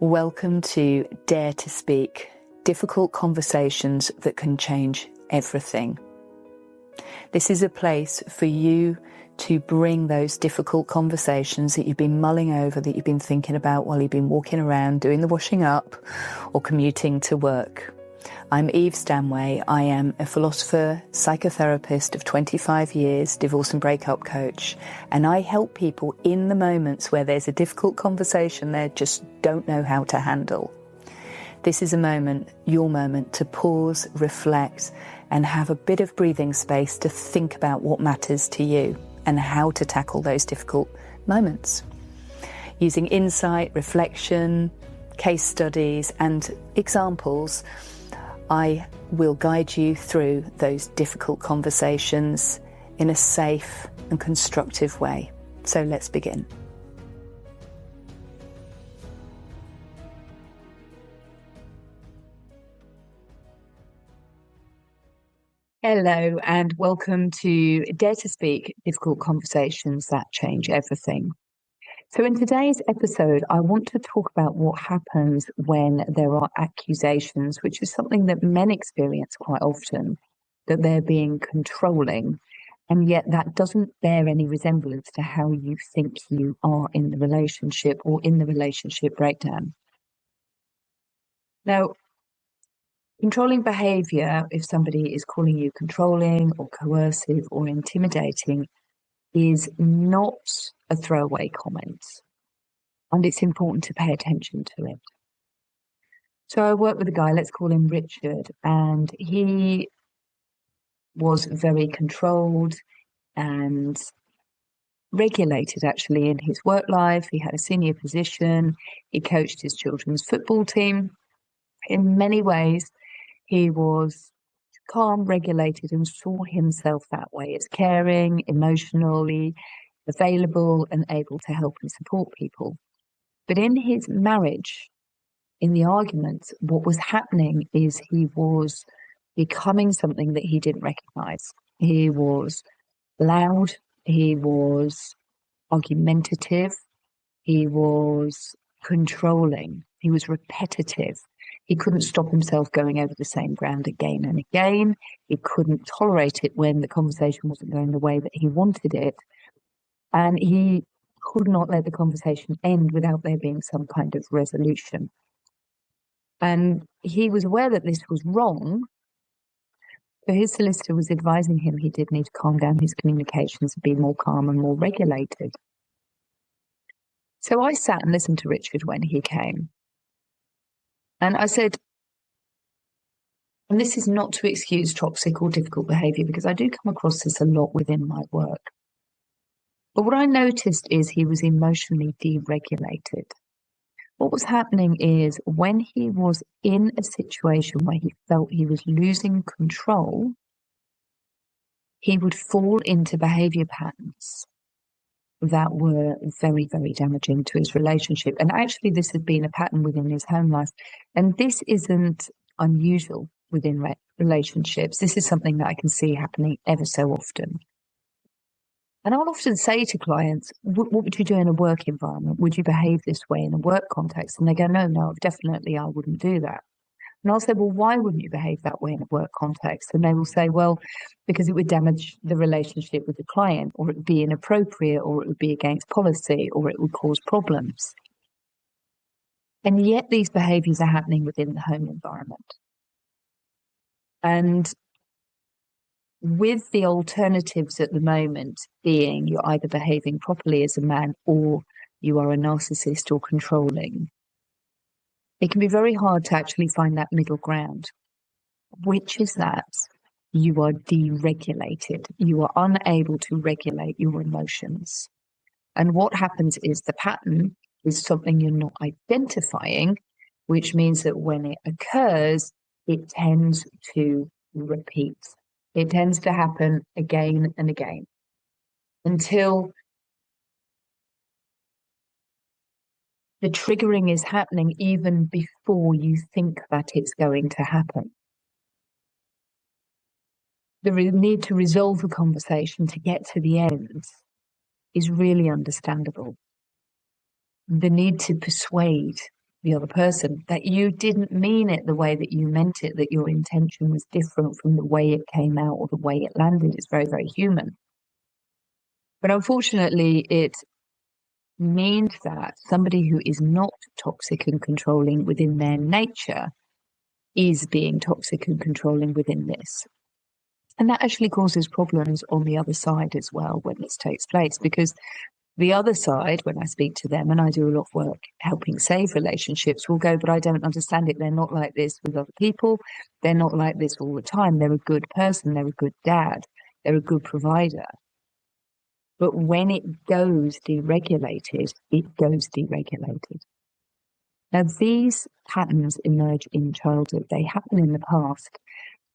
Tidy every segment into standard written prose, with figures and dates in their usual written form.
Welcome to Dare to Speak, difficult conversations that can change everything. This is a place for you to bring those difficult conversations that you've been mulling over, that you've been thinking about while you've been walking around, doing the washing up or commuting to work. I'm Stanway. I am a philosopher, psychotherapist of 25 years, divorce and breakup coach, and I help people in the moments where there's a difficult conversation they just don't know how to handle. This is a moment, your moment, to pause, reflect, and have a bit of breathing space to think about what matters to you and how to tackle those difficult moments. Using insight, reflection, case studies, and examples, I will guide you through those difficult conversations in a safe and constructive way. So let's begin. Hello and welcome to Dare to Speak, difficult conversations that change everything. So in today's episode, I want to talk about what happens when there are accusations, which is something that men experience quite often, that they're being controlling, and yet that doesn't bear any resemblance to how you think you are in the relationship or in the relationship breakdown. Now, controlling behavior, if somebody is calling you controlling or coercive or intimidating, is not a throwaway comment, and it's important to pay attention to it. So I worked with a guy, let's call him Richard, and he was very controlled and regulated actually in his work life. He had a senior position, he coached his children's football team. In many ways, he was calm, regulated, and saw himself that way as caring, emotionally available, and able to help and support people. But in his marriage, in the arguments, what was happening is he was becoming something that he didn't recognize. He was loud, he was argumentative, he was controlling, he was repetitive. He couldn't stop himself going over the same ground again and again. He couldn't tolerate it when the conversation wasn't going the way that he wanted it. And he could not let the conversation end without there being some kind of resolution. And he was aware that this was wrong, but his solicitor was advising him he did need to calm down his communications and be more calm and more regulated. So I sat and listened to Richard when he came. And I said, and this is not to excuse toxic or difficult behavior, because I do come across this a lot within my work. But what I noticed is he was emotionally deregulated. What was happening is when he was in a situation where he felt he was losing control, he would fall into behavior patterns that were very, very damaging to his relationship. And actually, this had been a pattern within his home life. And this isn't unusual within relationships. This is something that I can see happening ever so often. And I'll often say to clients, what would you do in a work environment? Would you behave this way in a work context? And they go, no, definitely I wouldn't do that. And I'll say, well, why wouldn't you behave that way in a work context? And they will say, well, because it would damage the relationship with the client, or it would be inappropriate, or it would be against policy, or it would cause problems. And yet these behaviors are happening within the home environment. And with the alternatives at the moment being you're either behaving properly as a man or you are a narcissist or controlling, it can be very hard to actually find that middle ground, which is that you are deregulated. You are unable to regulate your emotions. And what happens is the pattern is something you're not identifying, which means that when it occurs, it tends to repeat. It tends to happen again and again until the triggering is happening even before you think that it's going to happen. The need to resolve a conversation to get to the end is really understandable. The need to persuade the other person, that you didn't mean it the way that you meant it, that your intention was different from the way it came out or the way it landed. It's very, very human. But unfortunately, it means that somebody who is not toxic and controlling within their nature is being toxic and controlling within this. And that actually causes problems on the other side as well when this takes place, because the other side, when I speak to them, and I do a lot of work helping save relationships, will go, but I don't understand it. They're not like this with other people. They're not like this all the time. They're a good person. They're a good dad. They're a good provider. But when it goes deregulated, it goes deregulated. Now, these patterns emerge in childhood. They happen in the past.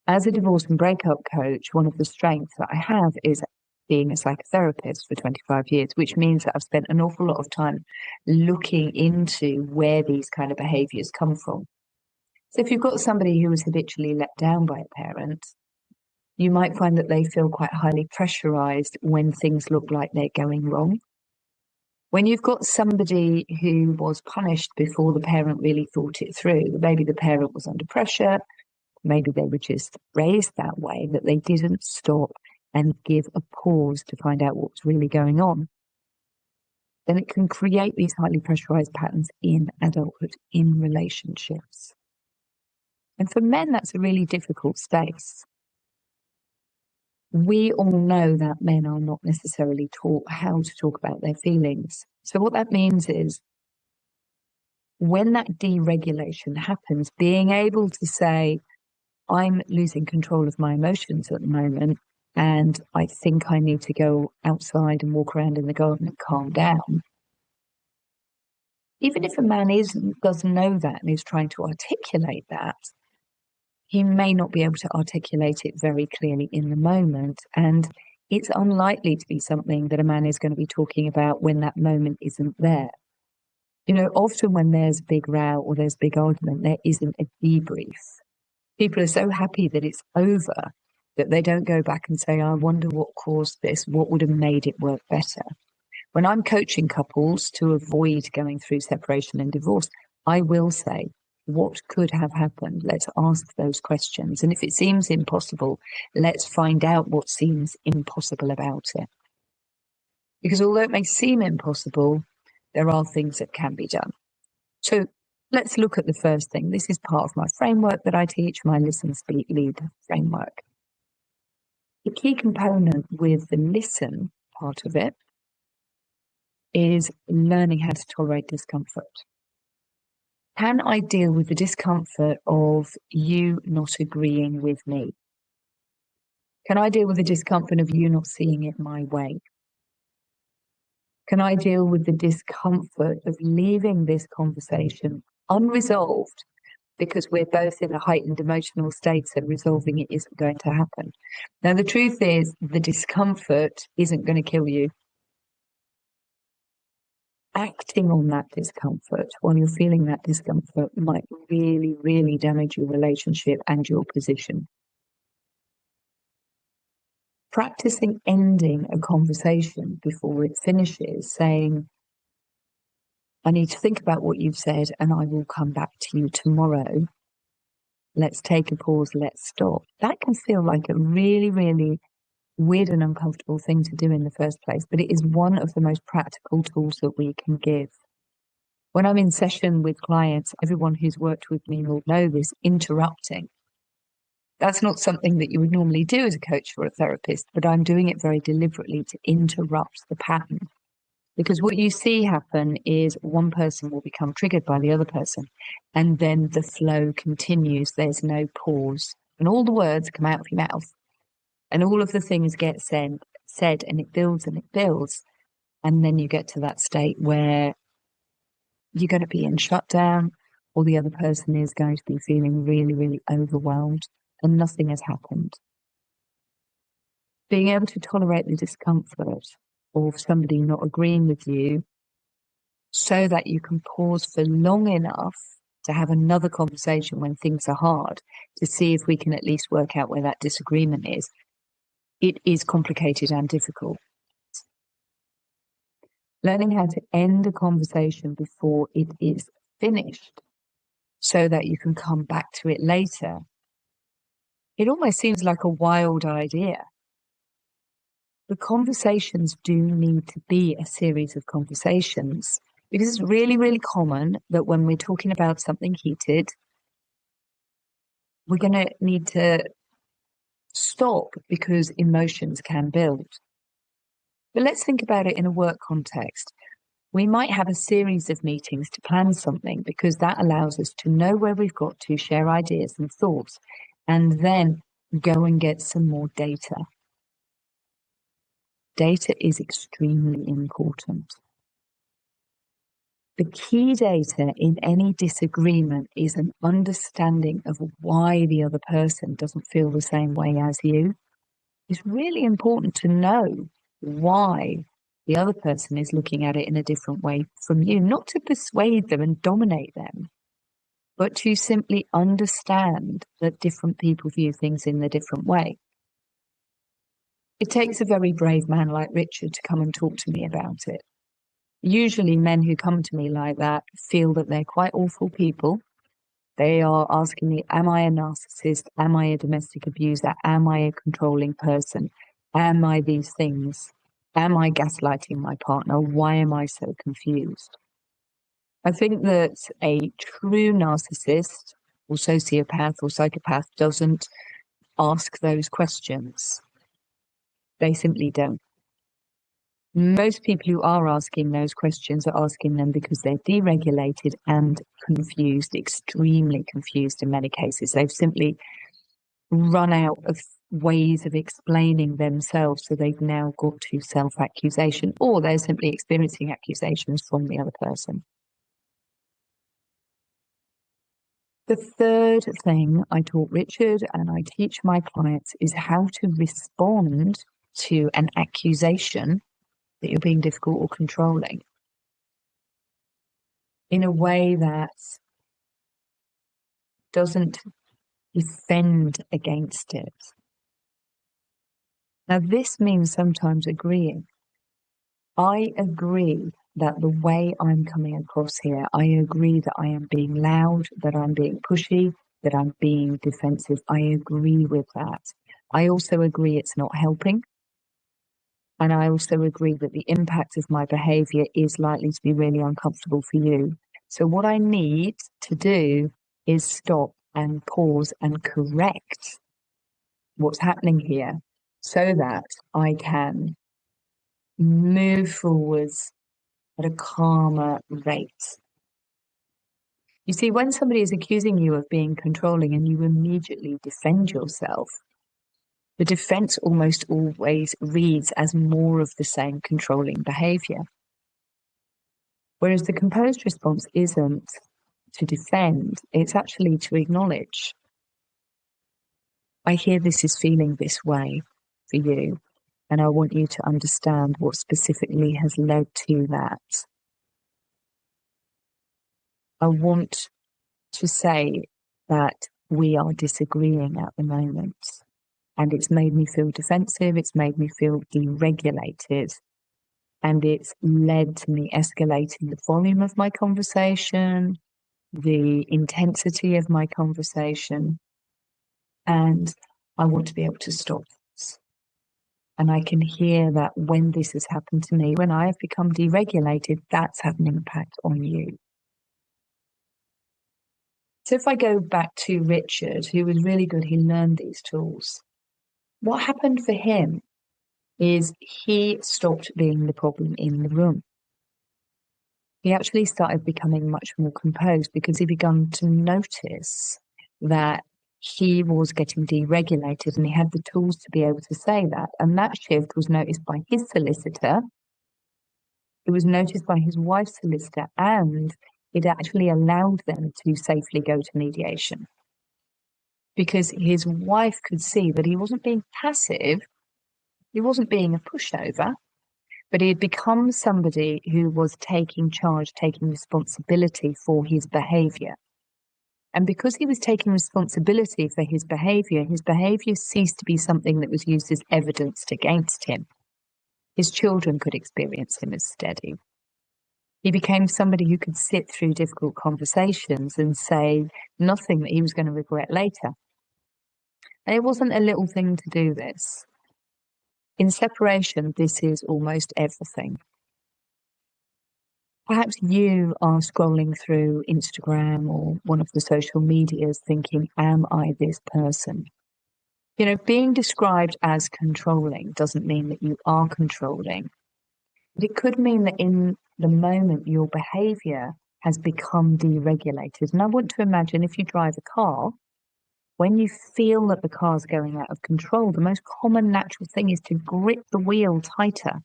As a divorce and breakup coach, one of the strengths that I have is being a psychotherapist for 25 years, which means that I've spent an awful lot of time looking into where these kind of behaviours come from. So if you've got somebody who was habitually let down by a parent, you might find that they feel quite highly pressurised when things look like they're going wrong. When you've got somebody who was punished before the parent really thought it through, maybe the parent was under pressure, maybe they were just raised that way, that they didn't stop and give a pause to find out what was really going on, then it can create these highly pressurized patterns in adulthood, in relationships. And for men, that's a really difficult space. We all know that men are not necessarily taught how to talk about their feelings. So what that means is when that deregulation happens, being able to say, I'm losing control of my emotions at the moment, and I think I need to go outside and walk around in the garden and calm down. Even if a man doesn't know that and is trying to articulate that, he may not be able to articulate it very clearly in the moment. And it's unlikely to be something that a man is going to be talking about when that moment isn't there. You know, often when there's a big row or there's a big argument, there isn't a debrief. People are so happy that it's over that they don't go back and say, I wonder what caused this, what would have made it work better. When I'm coaching couples to avoid going through separation and divorce, I will say, what could have happened? Let's ask those questions. And if it seems impossible, let's find out what seems impossible about it. Because although it may seem impossible, there are things that can be done. So let's look at the first thing. This is part of my framework that I teach, my Listen, Speak, Lead framework. The key component with the listen part of it is learning how to tolerate discomfort. Can I deal with the discomfort of you not agreeing with me? Can I deal with the discomfort of you not seeing it my way? Can I deal with the discomfort of leaving this conversation unresolved because we're both in a heightened emotional state, so resolving it isn't going to happen? Now, the truth is the discomfort isn't going to kill you. Acting on that discomfort while you're feeling that discomfort might really, really damage your relationship and your position. Practicing ending a conversation before it finishes, saying, I need to think about what you've said and I will come back to you tomorrow. Let's take a pause, let's stop. That can feel like a really, really weird and uncomfortable thing to do in the first place, but it is one of the most practical tools that we can give. When I'm in session with clients, everyone who's worked with me will know this, interrupting. That's not something that you would normally do as a coach or a therapist, but I'm doing it very deliberately to interrupt the pattern. Because what you see happen is one person will become triggered by the other person, and then the flow continues. There's no pause. And all the words come out of your mouth. And all of the things get said, and it builds and it builds. And then you get to that state where you're going to be in shutdown, or the other person is going to be feeling really, really overwhelmed, and nothing has happened. Being able to tolerate the discomfort of somebody not agreeing with you so that you can pause for long enough to have another conversation when things are hard, to see if we can at least work out where that disagreement is. It is complicated and difficult. Learning how to end a conversation before it is finished so that you can come back to it later, it almost seems like a wild idea. The conversations do need to be a series of conversations, because it's really, really common that when we're talking about something heated, we're going to need to stop because emotions can build. But let's think about it in a work context. We might have a series of meetings to plan something, because that allows us to know where we've got to, share ideas and thoughts, and then go and get some more data. Data is extremely important. The key data in any disagreement is an understanding of why the other person doesn't feel the same way as you. It's really important to know why the other person is looking at it in a different way from you, not to persuade them and dominate them, but to simply understand that different people view things in a different way. It takes a very brave man like Richard to come and talk to me about it. Usually men who come to me like that feel that they're quite awful people. They are asking me, am I a narcissist? Am I a domestic abuser? Am I a controlling person? Am I these things? Am I gaslighting my partner? Why am I so confused? I think that a true narcissist or sociopath or psychopath doesn't ask those questions. They simply don't. Most people who are asking those questions are asking them because they're deregulated and confused, extremely confused in many cases. They've simply run out of ways of explaining themselves, so they've now got to self-accusation, or they're simply experiencing accusations from the other person. The third thing I taught Richard and I teach my clients is how to respond to an accusation that you're being difficult or controlling in a way that doesn't defend against it. Now, this means sometimes agreeing. I agree that the way I'm coming across here, I agree that I am being loud, that I'm being pushy, that I'm being defensive. I agree with that. I also agree it's not helping. And I also agree that the impact of my behavior is likely to be really uncomfortable for you. So what I need to do is stop and pause and correct what's happening here so that I can move forwards at a calmer rate. You see, when somebody is accusing you of being controlling and you immediately defend yourself, the defense almost always reads as more of the same controlling behavior. Whereas the composed response isn't to defend, it's actually to acknowledge. I hear this is feeling this way for you, and I want you to understand what specifically has led to that. I want to say that we are disagreeing at the moment, and it's made me feel defensive, it's made me feel deregulated, and it's led to me escalating the volume of my conversation, the intensity of my conversation, and I want to be able to stop this. And I can hear that when this has happened to me, when I have become deregulated, that's had an impact on you. So if I go back to Richard, who was really good, he learned these tools. What happened for him is he stopped being the problem in the room. He actually started becoming much more composed because he began to notice that he was getting deregulated, and he had the tools to be able to say that. And that shift was noticed by his solicitor. It was noticed by his wife's solicitor, and it actually allowed them to safely go to mediation. Because his wife could see that he wasn't being passive, he wasn't being a pushover, but he had become somebody who was taking charge, taking responsibility for his behavior. And because he was taking responsibility for his behavior ceased to be something that was used as evidence against him. His children could experience him as steady. He became somebody who could sit through difficult conversations and say nothing that he was going to regret later. And it wasn't a little thing to do this. In separation, this is almost everything. Perhaps you are scrolling through Instagram or one of the social medias thinking, am I this person? You know, being described as controlling doesn't mean that you are controlling. But it could mean that in the moment your behaviour has become deregulated. And I want to imagine if you drive a car, when you feel that the car's going out of control, the most common natural thing is to grip the wheel tighter,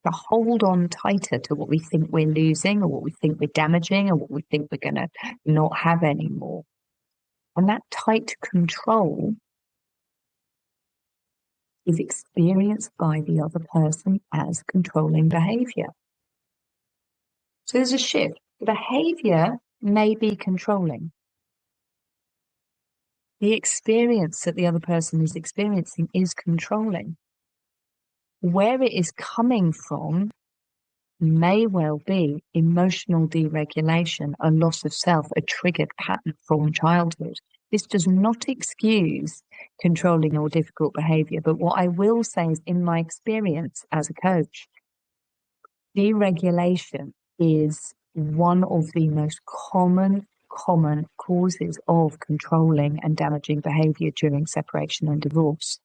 to hold on tighter to what we think we're losing or what we think we're damaging or what we think we're going to not have anymore. And that tight control is experienced by the other person as controlling behaviour. So there's a shift. The behaviour may be controlling. The experience that the other person is experiencing is controlling. Where it is coming from may well be emotional deregulation, a loss of self, a triggered pattern from childhood. This does not excuse controlling or difficult behaviour, but what I will say is, in my experience as a coach, deregulation is one of the most common causes of controlling and damaging behaviour during separation and divorce.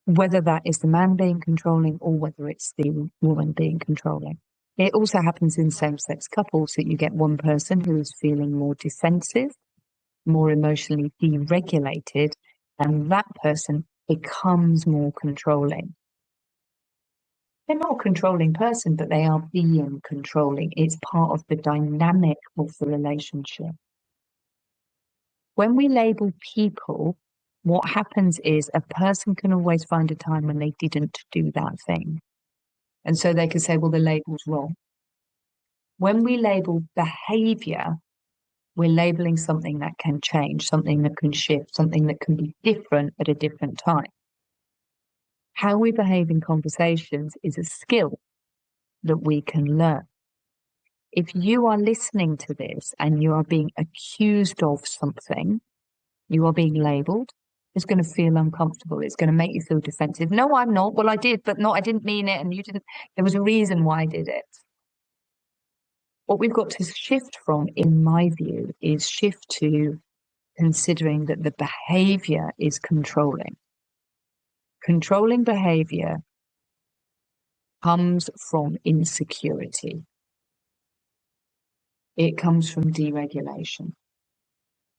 Whether that is the man being controlling or whether it's the woman being controlling. It also happens in same-sex couples that you get one person who is feeling more defensive, more emotionally deregulated, and that person becomes more controlling. They're not a controlling person, but they are being controlling. It's part of the dynamic of the relationship. When we label people, what happens is a person can always find a time when they didn't do that thing. And so they can say, well, the label's wrong. When we label behavior, we're labeling something that can change, something that can shift, something that can be different at a different time. How we behave in conversations is a skill that we can learn. If you are listening to this and you are being accused of something, you are being labeled, it's going to feel uncomfortable. It's going to make you feel defensive. No, I'm not. Well, I did, but no, I didn't mean it. And you didn't. There was a reason why I did it. What we've got to shift from, in my view, is shift to considering that the behavior is controlling. Controlling behavior comes from insecurity. It comes from deregulation.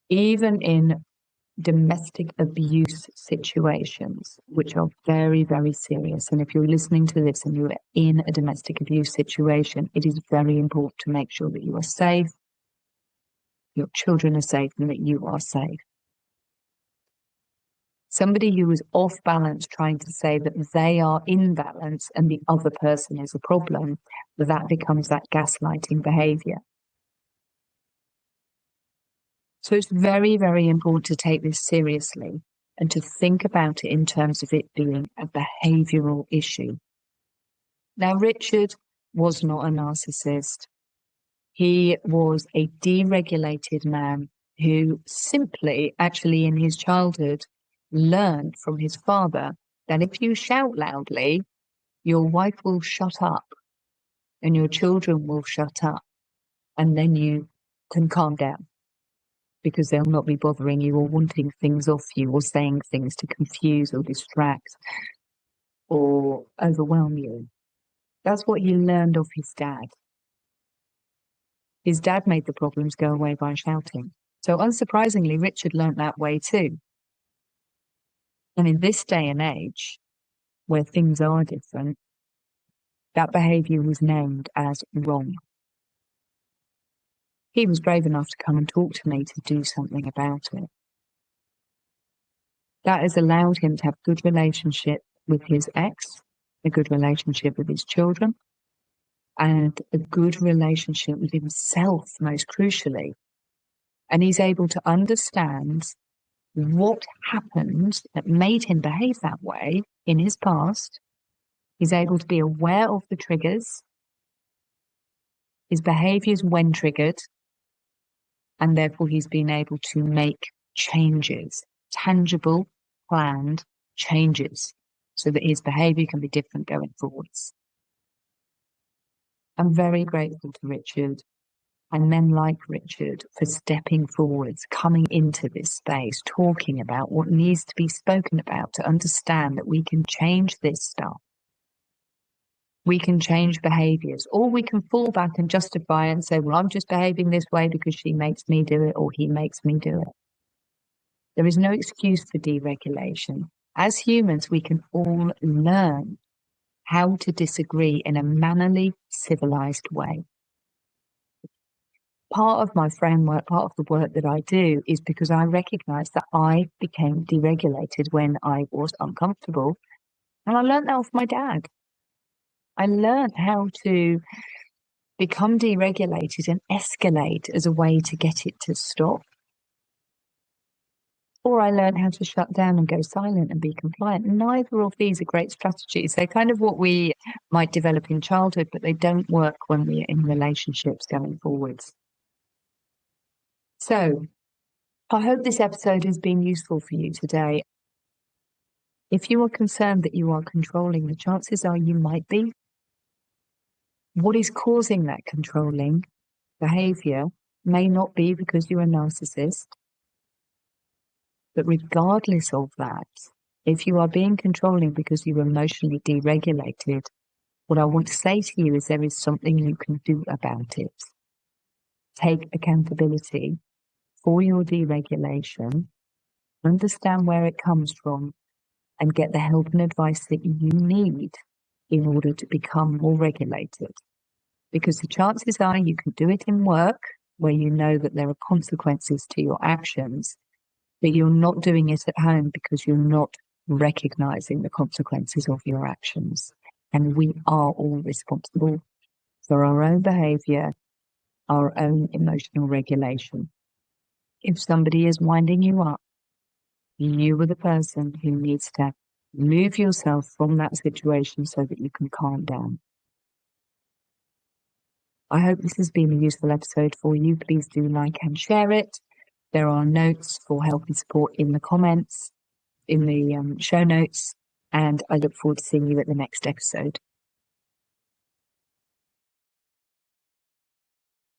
Even in domestic abuse situations, which are very, very serious. And if you're listening to this and you're in a domestic abuse situation, it is very important to make sure that you are safe, your children are safe, and that you are safe. Somebody who is off balance trying to say that they are in balance and the other person is a problem, that becomes that gaslighting behavior. So it's very, very important to take this seriously and to think about it in terms of it being a behavioural issue. Now, Richard was not a narcissist. He was a deregulated man who simply, actually in his childhood, learned from his father that if you shout loudly, your wife will shut up and your children will shut up, and then you can calm down because they'll not be bothering you or wanting things off you or saying things to confuse or distract or overwhelm you. That's what he learned of his dad. His dad made the problems go away by shouting. So unsurprisingly, Richard learnt that way too. And in this day and age, where things are different, that behaviour was named as wrong. He was brave enough to come and talk to me to do something about it. That has allowed him to have a good relationship with his ex, a good relationship with his children, and a good relationship with himself, most crucially. And he's able to understand what happened that made him behave that way in his past. He's able to be aware of the triggers, his behaviours when triggered, and therefore he's been able to make changes, tangible, planned changes, so that his behaviour can be different going forwards. I'm very grateful to Richard and men like Richard for stepping forwards, coming into this space, talking about what needs to be spoken about to understand that we can change this stuff. We can change behaviours, or we can fall back and justify and say, well, I'm just behaving this way because she makes me do it or he makes me do it. There is no excuse for deregulation. As humans, we can all learn how to disagree in a mannerly, civilised way. Part of my framework, part of the work that I do, is because I recognise that I became deregulated when I was uncomfortable. And I learned that off my dad. I learned how to become deregulated and escalate as a way to get it to stop. Or I learned how to shut down and go silent and be compliant. Neither of these are great strategies. They're kind of what we might develop in childhood, but they don't work when we're in relationships going forwards. So I hope this episode has been useful for you today. If you are concerned that you are controlling, the chances are you might be. What is causing that controlling behaviour may not be because you're a narcissist. But regardless of that, if you are being controlling because you're emotionally deregulated, what I want to say to you is there is something you can do about it. Take accountability for your deregulation, understand where it comes from, and get the help and advice that you need in order to become more regulated. Because the chances are you can do it in work where you know that there are consequences to your actions, but you're not doing it at home because you're not recognizing the consequences of your actions. And we are all responsible for our own behavior, our own emotional regulation. If somebody is winding you up, you are the person who needs to move yourself from that situation so that you can calm down. I hope this has been a useful episode for you. Please do like and share it. There are notes for help and support in the comments, in the show notes, and I look forward to seeing you at the next episode.